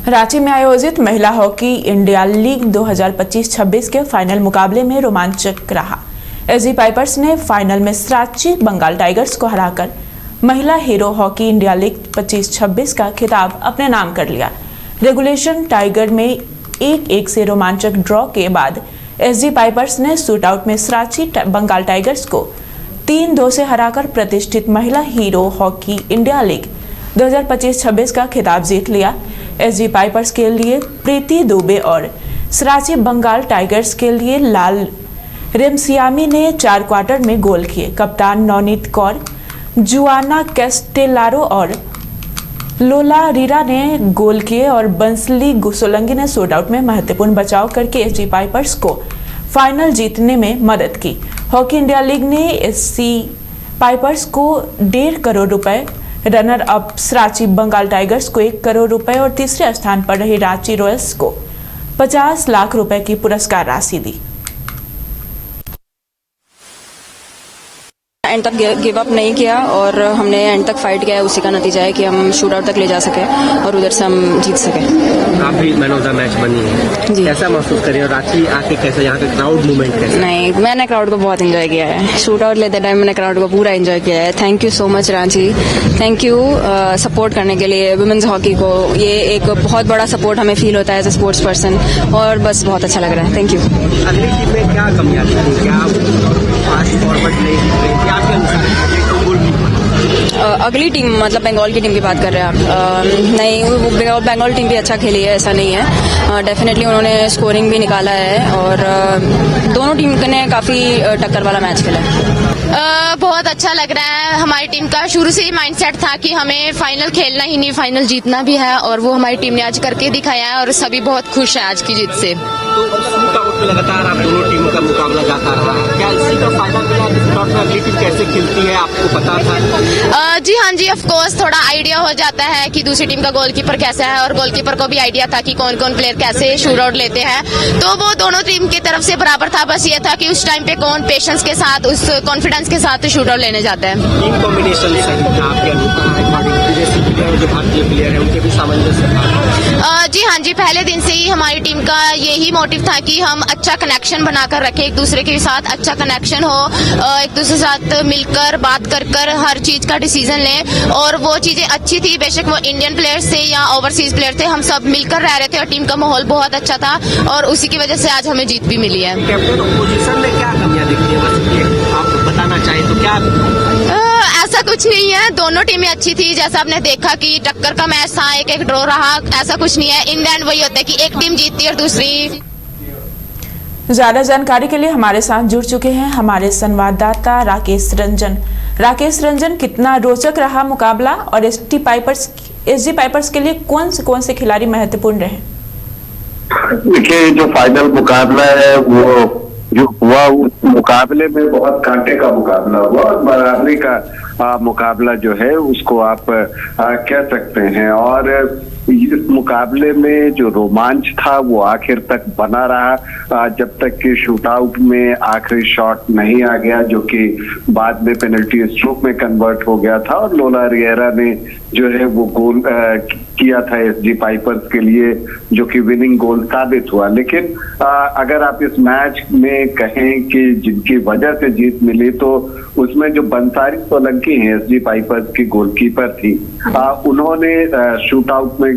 रांची में आयोजित महिला हॉकी इंडिया लीग 2025-26 के फाइनल मुकाबले में रोमांचक रहा। एसजी पाइपर्स ने फाइनल में रांची बंगाल टाइगर्स को हराकर महिला हीरो हॉकी इंडिया लीग 25-26 का खिताब अपने नाम कर लिया। रेगुलेशन टाइगर में 1-1 से रोमांचक ड्रॉ के बाद एसजी पाइपर्स ने शूटआउट में रांची बंगाल टाइगर्स को 3-2 से हराकर प्रतिष्ठित महिला हीरो हॉकी इंडिया लीग 2025-26 का खिताब जीत लिया। एसजी पाइपर्स के लिए प्रीति दुबे और रांची बंगाल टाइगर्स के लिए लाल रेमसियामी ने 4 क्वार्टर में गोल किए। कप्तान नवनीत कौर, जुआना कैस्टेलारो और लोला रीरा ने गोल किए और बंसली सोलंकी ने शूटआउट में महत्वपूर्ण बचाव करके एसजी पाइपर्स को फाइनल जीतने में मदद की। हॉकी इंडिया लीग ने एसजी पाइपर्स को 1.5 करोड़ रुपए, runner up Ranchi Bengal Tigers को 1 करोड़ रुपए और तीसरे स्थान पर रही रांची रॉयल्स को 50 लाख रुपए की पुरस्कार राशि दी। एंड तक गिव अप नहीं किया और हमने एंड तक फाइट किया है। उसी का नतीजा है कि हम शूट आउट तक ले जा सके और उधर से हम जीत सके। आप भी मैन ऑफ द मैच बनी है जी। कैसा महसूस करिए और रांची आके कैसा यहाँ का क्राउड मूवमेंट कैसा? नहीं, मैंने क्राउड को बहुत एंजॉय किया है। शूट आउट लेते टाइम मैंने क्राउड को पूरा एंजॉय किया है। Thank you so much Ranchi, thank you support करने के लिए वुमेन्स हॉकी को। ये एक बहुत बड़ा सपोर्ट हमें फील होता है एज ए स्पोर्ट्स पर्सन और बस बहुत अच्छा लग रहा है। Thank you. अगली टीम में क्या कमियां थी? क्या फास्ट फॉरवर्ड नहीं क्या आपके अनुसार? अगली टीम मतलब बंगाल की टीम की बात कर रहे हैं आप? नहीं, बंगाल टीम भी अच्छा खेली है, ऐसा नहीं है। डेफिनेटली उन्होंने स्कोरिंग भी निकाला है और दोनों टीम ने काफ़ी टक्कर वाला मैच खेला है। बहुत अच्छा लग रहा है। हमारी टीम का शुरू से ही माइंडसेट था कि हमें फाइनल खेलना ही नहीं, फाइनल जीतना भी है और वो हमारी टीम ने आज करके दिखाया है और सभी बहुत खुश है आज की जीत से। तो शूटआउट में लगातार आप दोनों टीमों का मुकाबला जाता रहा है, क्या इसी का फायदा मिला? शूटआउट में अगली टीम कैसे खेलती है आपको पता था? जी हाँ जी, ऑफ कोर्स थोड़ा आइडिया हो जाता है कि दूसरी टीम का गोलकीपर कैसा है और गोलकीपर को भी आइडिया था कि कौन कौन प्लेयर कैसे शूट आउट लेते हैं। तो वो दोनों टीम की तरफ से बराबर था। बस ये था कि उस टाइम पे कौन पेशेंस के साथ, उस कॉन्फिडेंस के साथ शूट आउट लेने जाता है। टीम कॉम्बिनेशन जो भारतीय प्लेयर है उनके भी सामंजस्य? जी हाँ जी, पहले दिन से ही हमारी टीम का यही मोटिव था कि हम अच्छा कनेक्शन बनाकर रखें, एक दूसरे के साथ अच्छा कनेक्शन हो, एक दूसरे के साथ मिलकर बात कर हर चीज का डिसीजन लें और वो चीजें अच्छी थी। बेशक वो इंडियन प्लेयर्स थे या ओवरसीज प्लेयर थे, हम सब मिलकर रह रहे थे और टीम का माहौल बहुत अच्छा था और उसी की वजह से आज हमें जीत भी मिली है। कैप्टन ऑपोजिशन में क्या कमियां दिखती है, बस आप बताना चाहें तो क्या? ऐसा कुछ नहीं है, दोनों टीमें अच्छी थी। जैसा आपने देखा कि टक्कर का मैच था, 1-1 ड्रॉ रहा, ऐसा कुछ नहीं है। इन द एंड वही होता है कि एक टीम जीतती है और दूसरी। ज्यादा जानकारी के लिए हमारे साथ जुड़ चुके हैं हमारे संवाददाता राकेश रंजन। राकेश रंजन, कितना रोचक रहा मुकाबला और एसजी पाइपर्स के लिए कौन से खिलाड़ी महत्वपूर्ण रहे? देखिए, जो फाइनल मुकाबला है वो जो हुआ उस मुकाबले में बहुत कांटे का मुकाबला हुआ और बराबरी का मुकाबला जो है उसको आप कह सकते हैं। और इस मुकाबले में जो रोमांच था वो आखिर तक बना रहा जब तक कि शूटआउट में आखिरी शॉट नहीं आ गया, जो कि बाद में पेनल्टी स्ट्रोक में कन्वर्ट हो गया था और लोला रियरा ने जो है वो गोल किया था एसजी पाइपर्स के लिए, जो कि विनिंग गोल साबित हुआ। लेकिन अगर आप इस मैच में कहें कि जिनकी वजह से जीत मिली तो उसमें जो बंसारी सोलंकी है एसजी पाइपर्स की गोलकीपर थी, उन्होंने शूटआउट में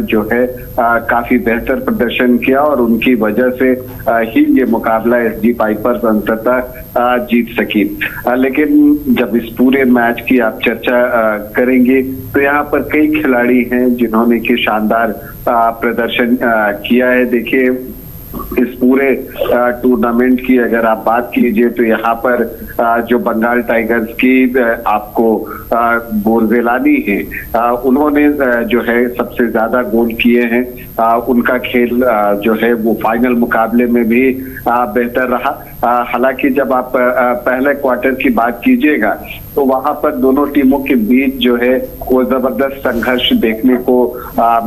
जो है काफी बेहतर प्रदर्शन किया और उनकी वजह से ही ये मुकाबला एसजी पाइपर्स अंततः जीत सकी। लेकिन जब इस पूरे मैच की आप चर्चा करेंगे तो यहाँ पर कई खिलाड़ी हैं जिन्होंने कि शानदार प्रदर्शन किया है। देखिए, इस पूरे टूर्नामेंट की अगर आप बात कीजिए तो यहाँ पर जो बंगाल टाइगर्स की आपको बोरजेलानी है, उन्होंने जो है सबसे ज्यादा गोल किए हैं। उनका खेल जो है वो फाइनल मुकाबले में भी बेहतर रहा। हालांकि जब आप पहले क्वार्टर की बात कीजिएगा तो वहां पर दोनों टीमों के बीच जो है वो जबरदस्त संघर्ष देखने को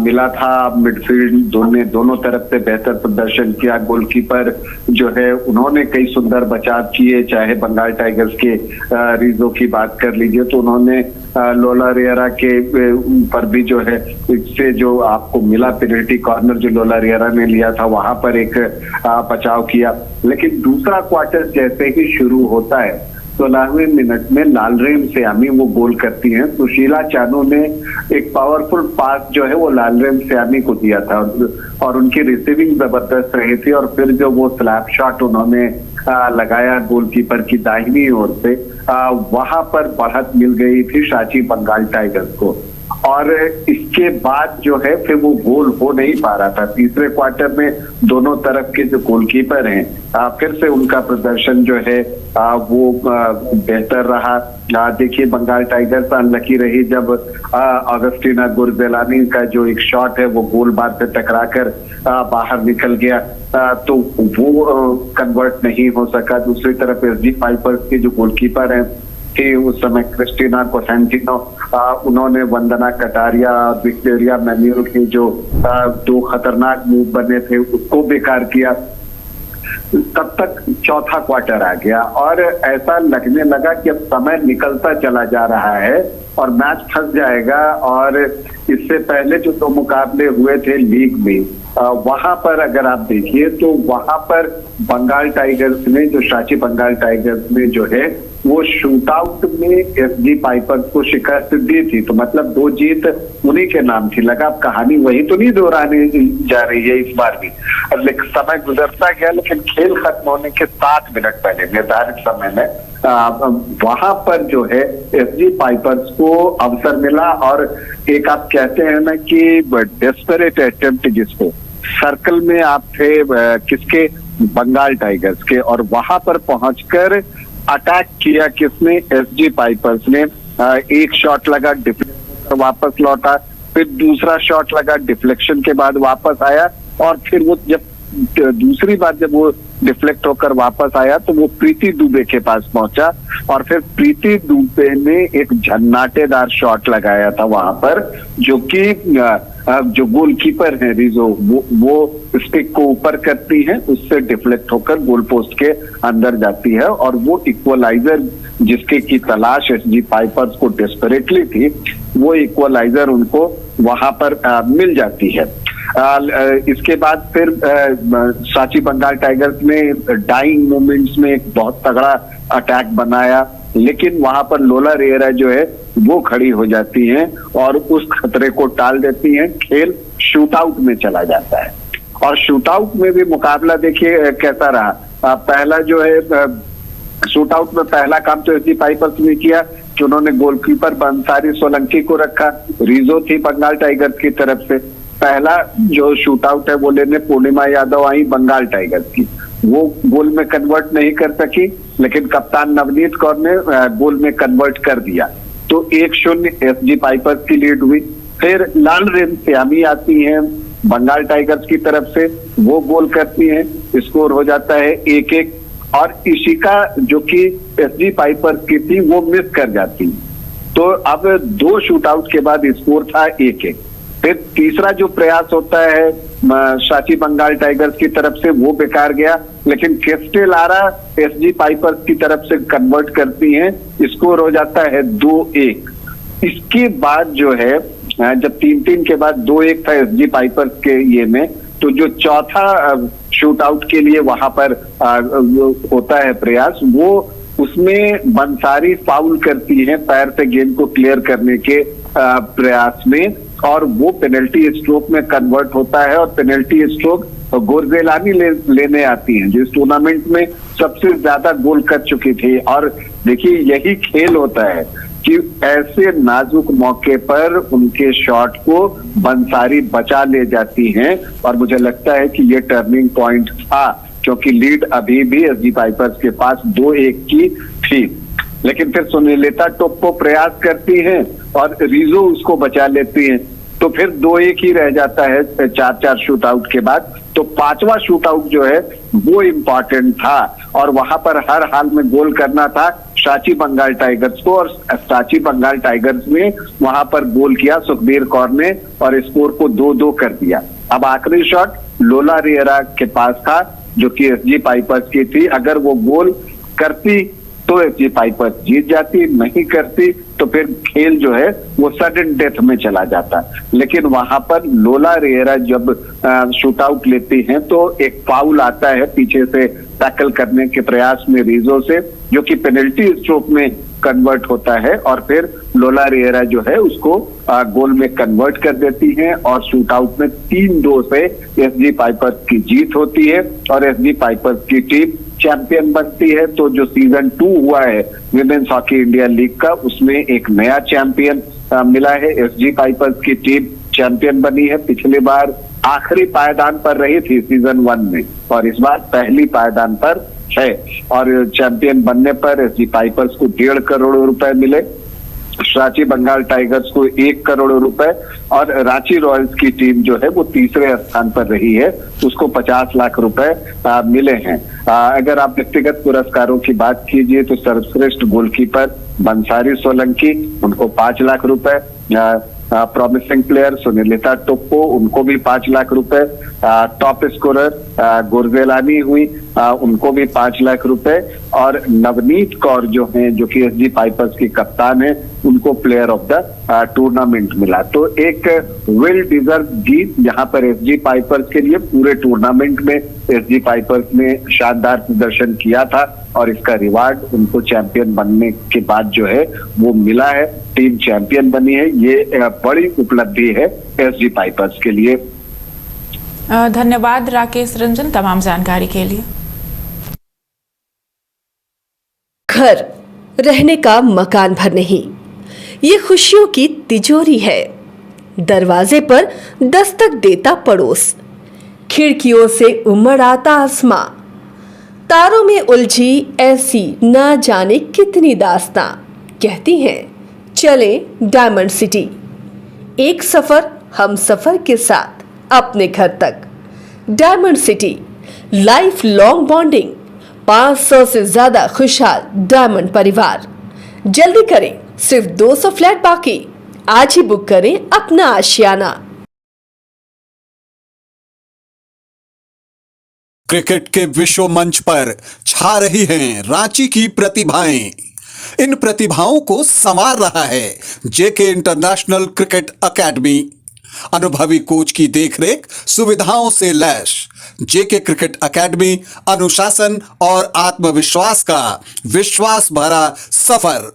मिला था। मिडफील्ड दोनों तरफ से बेहतर प्रदर्शन किया। गोलकीपर जो है उन्होंने कई सुंदर बचाव किए, चाहे बंगाल टाइगर्स के रीजो की बात कर लीजिए तो उन्होंने लोला रियरा के ऊपर भी जो है इससे जो आपको मिला पेनल्टी कॉर्नर जो लोला रियरा ने लिया था वहां पर एक बचाव किया। लेकिन दूसरा क्वार्टर जैसे ही शुरू होता है 16वें मिनट में लालरेम श्यामी वो गोल करती हैं। सुशीला चानू ने एक पावरफुल पास जो है वो लालरेम श्यामी को दिया था और उनकी रिसीविंग जबरदस्त रही थी। और फिर जो वो स्लैप शॉट उन्होंने लगाया गोलकीपर की दाहिनी ओर से, वहां पर बढ़त मिल गई थी सांची बंगाल टाइगर्स को। और इसके बाद जो है फिर वो गोल हो नहीं पा रहा था। तीसरे क्वार्टर में दोनों तरफ के जो गोलकीपर हैं फिर से उनका प्रदर्शन जो है वो बेहतर रहा। देखिए बंगाल टाइगर्स अनलकी रही जब अगस्टीना गुरजेलानी का जो एक शॉट है वो गोल बार से टकराकर बाहर निकल गया, तो वो कन्वर्ट नहीं हो सका। दूसरी तरफ एसजी पाइपर्स के जो गोलकीपर हैं कि उस समय क्रिस्टीना कोसेंटिनो उन्होंने वंदना कटारिया और विक्टोरिया मैन्यूल के जो दो खतरनाक मूव बने थे उसको बेकार किया। तब तक चौथा क्वार्टर आ गया और ऐसा लगने लगा कि अब समय निकलता चला जा रहा है और मैच फंस जाएगा। और इससे पहले जो दो मुकाबले हुए थे लीग में वहां पर अगर आप देखिए तो वहां पर बंगाल टाइगर्स ने जो सांची बंगाल टाइगर्स ने जो है वो शूटआउट में एसजी पाइपर्स को शिकस्त दी थी। तो मतलब 2 जीत उन्हीं के नाम थी। लगा अब कहानी वही तो नहीं दोहराने जा रही है इस बार भी। लेकिन समय गुजरता गया, लेकिन खेल खत्म होने के 7 मिनट पहले निर्धारित समय में वहां पर जो है एसजी पाइपर्स को अवसर मिला और एक आप कहते हैं ना कि डेस्परेट अटेम्प्ट जिसको सर्कल में आप थे किसके बंगाल टाइगर्स के, और वहां पर पहुंचकर अटैक किया किसने, एसजी पाइपर्स ने। एक शॉट लगा डिफ्लेक्शन वापस लौटा, फिर दूसरा शॉट लगा डिफ्लेक्शन के बाद वापस आया और फिर वो जब दूसरी बार जब वो डिफ्लेक्ट होकर वापस आया तो वो प्रीति दुबे के पास पहुंचा और फिर प्रीति दुबे ने एक झन्नाटेदार शॉट लगाया था वहां पर, जो कि जो गोलकीपर है रिजो वो स्टिक को ऊपर करती है, उससे डिफ्लेक्ट होकर गोल पोस्ट के अंदर जाती है और वो इक्वलाइजर जिसके की तलाश एसजी पाइपर्स को डेस्परेटली थी, वो इक्वलाइजर उनको वहां पर मिल जाती है। इसके बाद फिर सांची बंगाल टाइगर्स ने डाइंग मोमेंट्स में एक बहुत तगड़ा अटैक बनाया, लेकिन वहां पर लोला रेरा जो है वो खड़ी हो जाती हैं और उस खतरे को टाल देती हैं। खेल शूटआउट में चला जाता है और शूटआउट में भी मुकाबला देखिए कैसा रहा। पहला जो है शूटआउट में पहला काम तो एसजी पाइपर्स ने किया कि उन्होंने गोलकीपर बंसारी सोलंकी को रखा। रिजो थी बंगाल टाइगर्स की तरफ से। पहला जो शूटआउट है वो लेने पूर्णिमा यादव आई बंगाल टाइगर्स की, वो गोल में कन्वर्ट नहीं कर सकी, लेकिन कप्तान नवनीत कौर ने गोल में कन्वर्ट कर दिया। तो 1-0 एसजी पाइपर्स की लीड हुई। फिर लालरेम श्यामी आती हैं बंगाल टाइगर्स की तरफ से, वो गोल करती हैं, स्कोर हो जाता है 1-1। और इशिका जो कि एसजी पाइपर्स की थी वो मिस कर जाती। तो अब 2 शूटआउट के बाद स्कोर था 1-1। फिर तीसरा जो प्रयास होता है सांची बंगाल टाइगर्स की तरफ से वो बेकार गया, लेकिन केस्टेलारा एसजी पाइपर्स की तरफ से कन्वर्ट करती हैं, स्कोर हो जाता है 2-1। इसके बाद जो है जब 3-3 के बाद 2-1 था एसजी पाइपर्स के ये में, तो जो चौथा शूटआउट के लिए वहां पर होता है प्रयास, वो उसमें बंसारी फाउल करती है पैर से गेंद को क्लियर करने के प्रयास में और वो पेनल्टी स्ट्रोक में कन्वर्ट होता है और पेनल्टी स्ट्रोक गोरजेलानी लेने आती हैं, जिस टूर्नामेंट में सबसे ज्यादा गोल कर चुकी थी। और देखिए यही खेल होता है कि ऐसे नाजुक मौके पर उनके शॉट को बंसारी बचा ले जाती हैं और मुझे लगता है कि ये टर्निंग पॉइंट था, क्योंकि लीड अभी भी एसजी पाइपर्स के पास 2-1 की थी। लेकिन फिर सुनीलिता टोप्पो प्रयास करती हैं और रिजो उसको बचा लेती हैं, तो फिर 2-1 ही रह जाता है 4-4 शूटआउट के बाद। तो 5वां शूटआउट जो है वो इम्पोर्टेंट था और वहां पर हर हाल में गोल करना था। सांची बंगाल टाइगर्स को, और सांची बंगाल टाइगर्स ने वहां पर गोल किया सुखबीर कौर ने और स्कोर को 2-2 कर दिया। अब आखिरी शॉट लोला रियरा के पास था जो कि एसजी पाइपर्स की थी। अगर वो गोल करती तो एसजी पाइपर्स जीत जाती, नहीं करती तो फिर खेल जो है वो सडन डेथ में चला जाता। लेकिन वहां पर लोला रियरा जब शूट आउट लेती हैं तो एक फाउल आता है पीछे से टैकल करने के प्रयास में रीजो से, जो कि पेनल्टी स्ट्रोक में कन्वर्ट होता है और फिर लोला रियरा जो है उसको गोल में कन्वर्ट कर देती हैं और शूट आउट में 3-2 से एसजी पाइपर्स की जीत होती है और एसजी पाइपर्स की टीम चैंपियन बनती है। तो जो सीजन 2 हुआ है विमेंस हॉकी इंडिया लीग का, उसमें एक नया चैंपियन मिला है। एसजी पाइपर्स की टीम चैंपियन बनी है। पिछली बार आखिरी पायदान पर रही थी सीजन 1 में और इस बार पहली पायदान पर है और चैंपियन बनने पर एसजी पाइपर्स को 1.5 करोड़ रुपए मिले, सांची बंगाल टाइगर्स को 1 करोड़ रुपए और रांची रॉयल्स की टीम जो है वो तीसरे स्थान पर रही है, उसको 50 लाख रुपए मिले हैं। अगर आप व्यक्तिगत पुरस्कारों की बात कीजिए तो सर्वश्रेष्ठ गोलकीपर बंसारी सोलंकी, उनको 5 लाख रुपए, प्रॉमिसिंग प्लेयर सुनीलिता टोप्पो, उनको भी 5 लाख रुपए, टॉप स्कोरर गुरजेलानी हुई, उनको भी 5 लाख रुपए और नवनीत कौर जो हैं जो कि एसजी पाइपर्स की कप्तान है, उनको प्लेयर ऑफ द टूर्नामेंट मिला। तो एक वेल डिजर्व जीत जहां पर एसजी पाइपर्स के लिए पूरे टूर्नामेंट में एसजी पाइपर्स ने शानदार प्रदर्शन किया था और इसका रिवार्ड उनको चैंपियन बनने के बाद जो है वो मिला है। टीम चैंपियन बनी है, ये बड़ी उपलब्धि है एसजी पाइपर्स के लिए। धन्यवाद राकेश रंजन तमाम जानकारी के लिए। घर रहने का मकान भर नहीं, ये खुशियों की तिजोरी है। दरवाजे पर दस्तक देता पड़ोस, खिड़कियों से उमड़ आता आसमां, तारों में उलझी ऐसी ना जाने कितनी दास्तां। कहती हैं चले डायमंड सिटी, एक सफर हम सफर के साथ अपने घर तक। Diamond city, life long bonding, 500 से ज्यादा खुशहाल डायमंड परिवार। जल्दी करें, सिर्फ 200 फ्लैट बाकी, आज ही बुक करें अपना आशियाना। क्रिकेट के विश्व मंच पर छा रही हैं रांची की प्रतिभाएं। इन प्रतिभाओं को संवार रहा है जेके इंटरनेशनल क्रिकेट एकेडमी। अनुभवी कोच की देखरेख, सुविधाओं से लैस जेके क्रिकेट एकेडमी अनुशासन और आत्मविश्वास का विश्वास भरा सफर।